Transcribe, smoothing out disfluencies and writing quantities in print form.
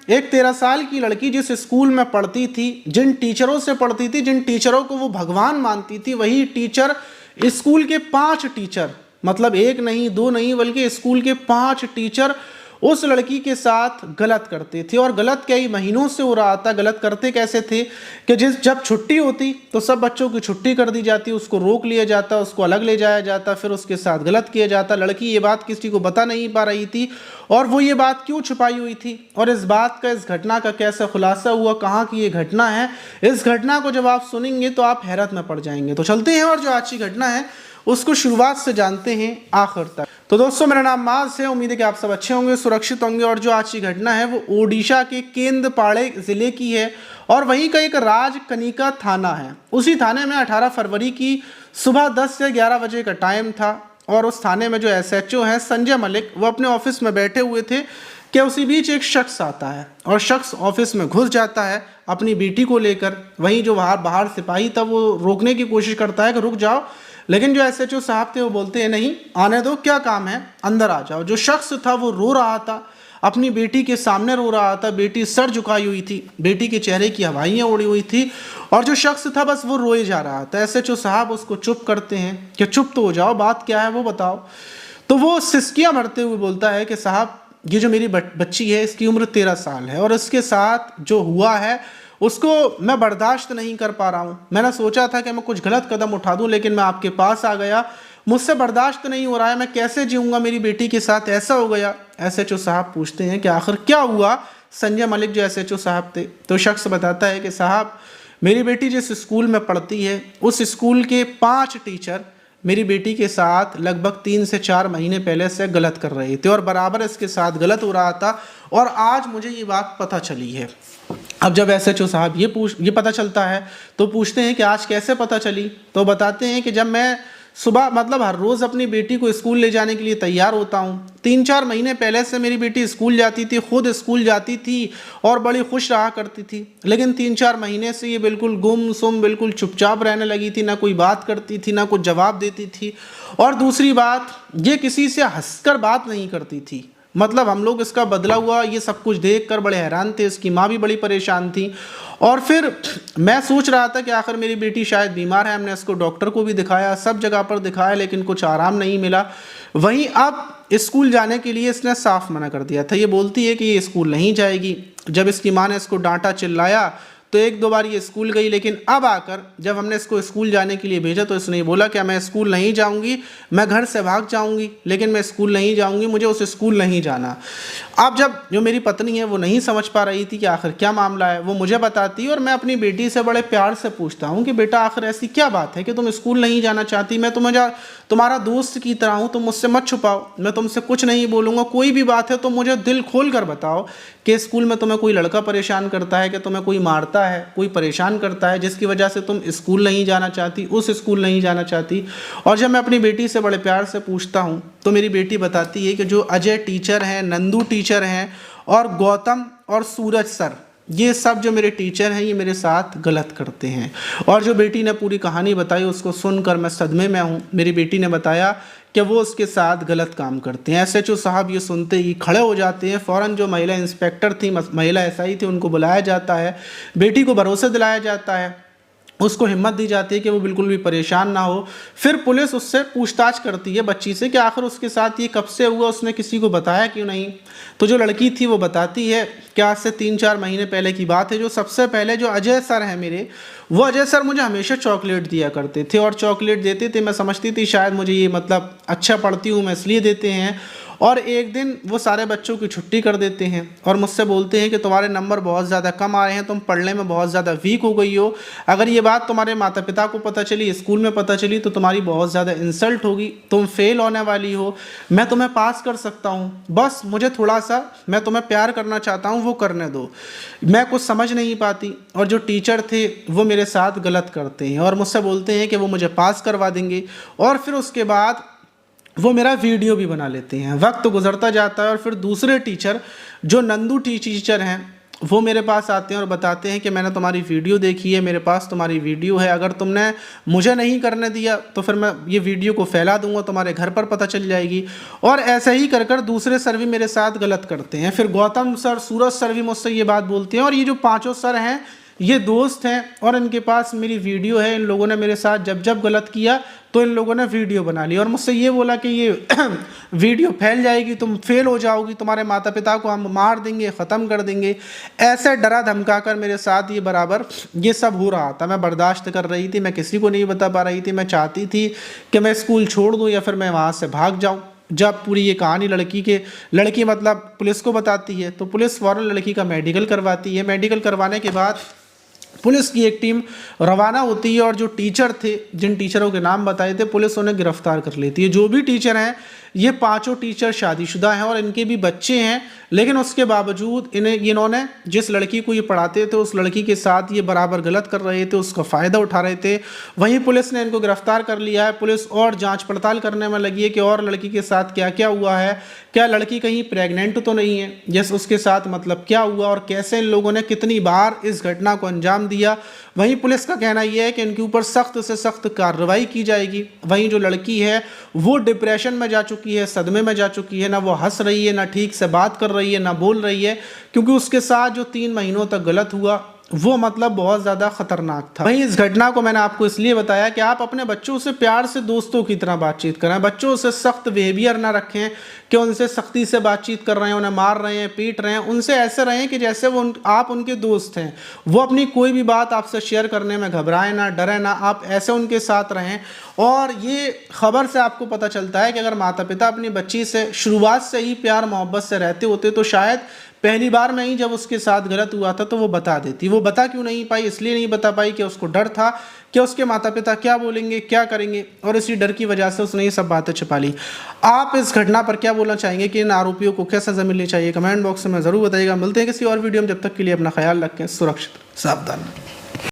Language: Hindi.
एक 13 साल की लड़की जिस स्कूल में पढ़ती थी, जिन टीचरों से पढ़ती थी, जिन टीचरों को वो भगवान मानती थी, वही टीचर स्कूल के 5 टीचर, मतलब एक नहीं दो नहीं बल्कि स्कूल के 5 टीचर उस लड़की के साथ गलत करते थे। और गलत कई महीनों से हो रहा था। गलत करते कैसे थे कि जब छुट्टी होती तो सब बच्चों की छुट्टी कर दी जाती, उसको रोक लिया जाता, उसको अलग ले जाया जाता, फिर उसके साथ गलत किया जाता। लड़की ये बात किसी को बता नहीं पा रही थी, और वो ये बात क्यों छुपाई हुई थी, और इस बात का, इस घटना का कैसे खुलासा हुआ, कहाँ की ये घटना है, इस घटना को जब आप सुनेंगे तो आप हैरत में पड़ जाएंगे। तो चलते हैं और जो आज की घटना है उसको शुरुआत से जानते हैं आखिर तक। तो दोस्तों, मेरा नाम माज है, उम्मीद है कि आप सब अच्छे होंगे, सुरक्षित होंगे। और जो आज की घटना है वो ओडिशा के केंद्रपाड़े ज़िले की है, और वहीं का एक राजकनिका थाना है। उसी थाने में 18 फरवरी की सुबह 10 से 11 बजे का टाइम था, और उस थाने में जो एसएचओ हैं संजय मलिक, वो अपने ऑफिस में बैठे हुए थे कि उसी बीच एक शख्स आता है, और शख्स ऑफिस में घुस जाता है अपनी बेटी को लेकर। वहीं जो बाहर सिपाही था वो रोकने की कोशिश करता है कि रुक जाओ, लेकिन जो एसएचओ साहब थे वो बोलते हैं नहीं, आने दो, क्या काम है, अंदर आ जाओ। जो शख्स था वो रो रहा था, अपनी बेटी के सामने रो रहा था। बेटी सर झुकाई हुई थी, बेटी के चेहरे की हवाइयाँ उड़ी हुई थी, और जो शख्स था बस वो रोए जा रहा था। एसएचओ साहब उसको चुप करते हैं कि चुप तो हो जाओ, बात क्या है वो बताओ। तो वो सिसकियाँ भरते हुए बोलता है कि साहब, ये जो मेरी बच्ची है इसकी उम्र 13 साल है, और इसके साथ जो हुआ है उसको मैं बर्दाश्त नहीं कर पा रहा हूँ। मैंने सोचा था कि मैं कुछ गलत कदम उठा दूँ, लेकिन मैं आपके पास आ गया, मुझसे बर्दाश्त नहीं हो रहा है, मैं कैसे जीऊँगा, मेरी बेटी के साथ ऐसा हो गया। एसएचओ साहब पूछते हैं कि आखिर क्या हुआ। संजय मलिक जो एसएचओ साहब थे, तो शख्स बताता है कि साहब, मेरी बेटी जिस स्कूल में पढ़ती है उस स्कूल के 5 टीचर मेरी बेटी के साथ लगभग 3 से 4 महीने पहले से गलत कर रहे थे, और बराबर इसके साथ गलत हो रहा था, और आज मुझे ये बात पता चली है। अब जब एसएचओ साहब ये पता चलता है तो पूछते हैं कि आज कैसे पता चली। तो बताते हैं कि जब मैं सुबह, मतलब हर रोज़ अपनी बेटी को स्कूल ले जाने के लिए तैयार होता हूँ, 3-4 महीने पहले से मेरी बेटी स्कूल जाती थी, खुद स्कूल जाती थी और बड़ी खुश रहा करती थी। लेकिन 3-4 महीने से ये बिल्कुल गुमसुम, बिल्कुल चुपचाप रहने लगी थी, ना कोई बात करती थी, ना कुछ जवाब देती थी, और दूसरी बात, ये किसी से हंसकर बात नहीं करती थी। मतलब हम लोग इसका बदला हुआ ये सब कुछ देखकर बड़े हैरान थे। इसकी माँ भी बड़ी परेशान थी, और फिर मैं सोच रहा था कि आखिर मेरी बेटी शायद बीमार है। हमने इसको डॉक्टर को भी दिखाया, सब जगह पर दिखाया, लेकिन कुछ आराम नहीं मिला। वहीं अब स्कूल जाने के लिए इसने साफ मना कर दिया था। ये बोलती है कि ये स्कूल नहीं जाएगी। जब इसकी माँ ने इसको डांटा, चिल्लाया, तो 1-2 बार ये स्कूल गई, लेकिन अब आकर जब हमने इसको स्कूल जाने के लिए भेजा तो इसने बोला कि मैं स्कूल नहीं जाऊंगी, मैं घर से भाग जाऊंगी, लेकिन मैं स्कूल नहीं जाऊंगी, मुझे उस स्कूल नहीं जाना। अब जब जो मेरी पत्नी है वो नहीं समझ पा रही थी कि आखिर क्या मामला है, वो मुझे बताती, और मैं अपनी बेटी से बड़े प्यार से पूछता हूँ कि बेटा, आखिर ऐसी क्या बात है कि तुम स्कूल नहीं जाना चाहती। मैं तुम्हारा दोस्त की तरह हूँ, तुम मुझसे मत छुपाओ, मैं तुमसे कुछ नहीं बोलूँगा, कोई भी बात है तो मुझे दिल खोल कर बताओ कि स्कूल में तुम्हें कोई लड़का परेशान करता है, कि तुम्हें कोई मारता है, कोई परेशान करता है, जिसकी वजह से तुम स्कूल नहीं जाना चाहती, उस स्कूल नहीं जाना चाहती। और जब मैं अपनी बेटी से बड़े प्यार से पूछता हूँ तो मेरी बेटी बताती है कि जो अजय टीचर हैं, नंदू टीचर हैं, और गौतम और सूरज सर, ये सब जो मेरे टीचर हैं ये मेरे साथ गलत करते हैं। और जो बेटी ने पूरी कहानी बताई उसको सुनकर मैं सदमे में हूँ। मेरी बेटी ने बताया कि वो उसके साथ गलत काम करते हैं। एसएचओ साहब ये सुनते ही खड़े हो जाते हैं। फ़ौरन जो महिला इंस्पेक्टर थी, महिला एसआई थी, उनको बुलाया जाता है, बेटी को भरोसा दिलाया जाता है, उसको हिम्मत दी जाती है कि वो बिल्कुल भी परेशान ना हो। फिर पुलिस उससे पूछताछ करती है बच्ची से कि आखिर उसके साथ ये कब से हुआ, उसने किसी को बताया क्यों नहीं। तो जो लड़की थी वो बताती है कि आज से 3-4 महीने पहले की बात है। जो सबसे पहले जो अजय सर हैं मेरे, वो अजय सर मुझे हमेशा चॉकलेट दिया करते थे, और चॉकलेट देते थे, मैं समझती थी शायद मुझे ये मतलब अच्छा पढ़ती हूँ मैं इसलिए देते हैं। और एक दिन वो सारे बच्चों की छुट्टी कर देते हैं और मुझसे बोलते हैं कि तुम्हारे नंबर बहुत ज़्यादा कम आ रहे हैं, तुम पढ़ने में बहुत ज़्यादा वीक हो गई हो, अगर ये बात तुम्हारे माता पिता को पता चली, स्कूल में पता चली, तो तुम्हारी बहुत ज़्यादा इंसल्ट होगी, तुम फेल होने वाली हो, मैं तुम्हें पास कर सकता हूँ, बस मुझे थोड़ा सा, मैं तुम्हें प्यार करना चाहता हूँ, वो करने दो। मैं कुछ समझ नहीं पाती, और जो टीचर थे वो मेरे साथ गलत करते हैं और मुझसे बोलते हैं कि वो मुझे पास करवा देंगे, और फिर उसके बाद वो मेरा वीडियो भी बना लेते हैं। वक्त गुजरता जाता है और फिर दूसरे टीचर जो नंदू टीचर हैं, वो मेरे पास आते हैं और बताते हैं कि मैंने तुम्हारी वीडियो देखी है, मेरे पास तुम्हारी वीडियो है, अगर तुमने मुझे नहीं करने दिया तो फिर मैं ये वीडियो को फैला दूंगा, तुम्हारे घर पर पता चल जाएगी। और ऐसे ही कर कर दूसरे सर भी मेरे साथ गलत करते हैं। फिर गौतम सर, सूरज सर भी मुझसे ये बात बोलते हैं। और ये जो पांचों सर हैं ये दोस्त हैं और इनके पास मेरी वीडियो है। इन लोगों ने मेरे साथ जब जब गलत किया तो इन लोगों ने वीडियो बना ली और मुझसे ये बोला कि ये वीडियो फैल जाएगी, तुम फेल हो जाओगी, तुम्हारे माता पिता को हम मार देंगे, ख़त्म कर देंगे। ऐसे डरा धमका कर मेरे साथ ये बराबर ये सब हो रहा था। मैं बर्दाश्त कर रही थी, मैं किसी को नहीं बता पा रही थी। मैं चाहती थी कि मैं स्कूल छोड़ दूँ या फिर मैं वहाँ से भाग जाऊँ। जब पूरी ये कहानी लड़की मतलब पुलिस को बताती है तो पुलिस फ़ौरन लड़की का मेडिकल करवाती है। मेडिकल करवाने के बाद पुलिस की एक टीम रवाना होती है और जो टीचर थे, जिन टीचरों के नाम बताए थे, पुलिस उन्हें गिरफ्तार कर लेती है। जो भी टीचर हैं ये पांचों टीचर शादीशुदा हैं और इनके भी बच्चे हैं, लेकिन उसके बावजूद इन्होंने जिस लड़की को ये पढ़ाते थे उस लड़की के साथ ये बराबर गलत कर रहे थे, उसका फ़ायदा उठा रहे थे। वहीं पुलिस ने इनको गिरफ्तार कर लिया है। पुलिस और जांच पड़ताल करने में लगी है कि और लड़की के साथ क्या क्या हुआ है, क्या लड़की कहीं प्रेग्नेंट तो नहीं है, जैसे उसके साथ मतलब क्या हुआ और कैसे इन लोगों ने कितनी बार इस घटना को अंजाम दिया। वहीं पुलिस का कहना यह है कि इनके ऊपर सख्त से सख्त कार्रवाई की जाएगी। वहीं जो लड़की है वो डिप्रेशन में जा चुकी है, सदमे में जा चुकी है, ना वो हंस रही है, ना ठीक से बात कर रही है, ना बोल रही है, क्योंकि उसके साथ जो 3 महीनों तक गलत हुआ वो मतलब बहुत ज़्यादा ख़तरनाक था। वहीं इस घटना को मैंने आपको इसलिए बताया कि आप अपने बच्चों से प्यार से दोस्तों की तरह बातचीत करें, बच्चों से सख्त बिहेवियर ना रखें कि उनसे सख्ती से बातचीत कर रहे हैं, उन्हें मार रहे हैं, पीट रहे हैं। उनसे ऐसे रहें कि जैसे आप उनके दोस्त हैं। वो अपनी कोई भी बात आपसे शेयर करने में घबराएं ना, डरें ना, आप ऐसे उनके साथ रहें। और ये खबर से आपको पता चलता है कि अगर माता पिता अपनी बच्ची से शुरुआत से ही प्यार मोहब्बत से रहते होते तो शायद पहली बार में ही जब उसके साथ गलत हुआ था तो वो बता देती। वो बता क्यों नहीं पाई? इसलिए नहीं बता पाई कि उसको डर था कि उसके माता पिता क्या बोलेंगे, क्या करेंगे, और इसी डर की वजह से उसने ये सब बातें छिपा ली। आप इस घटना पर क्या बोलना चाहेंगे कि इन आरोपियों को क्या सज़ा मिलनी चाहिए? कमेंट बॉक्स में ज़रूर बताइएगा। मिलते हैं किसी और वीडियो में, जब तक के लिए अपना ख्याल रखें, सुरक्षित, सावधान।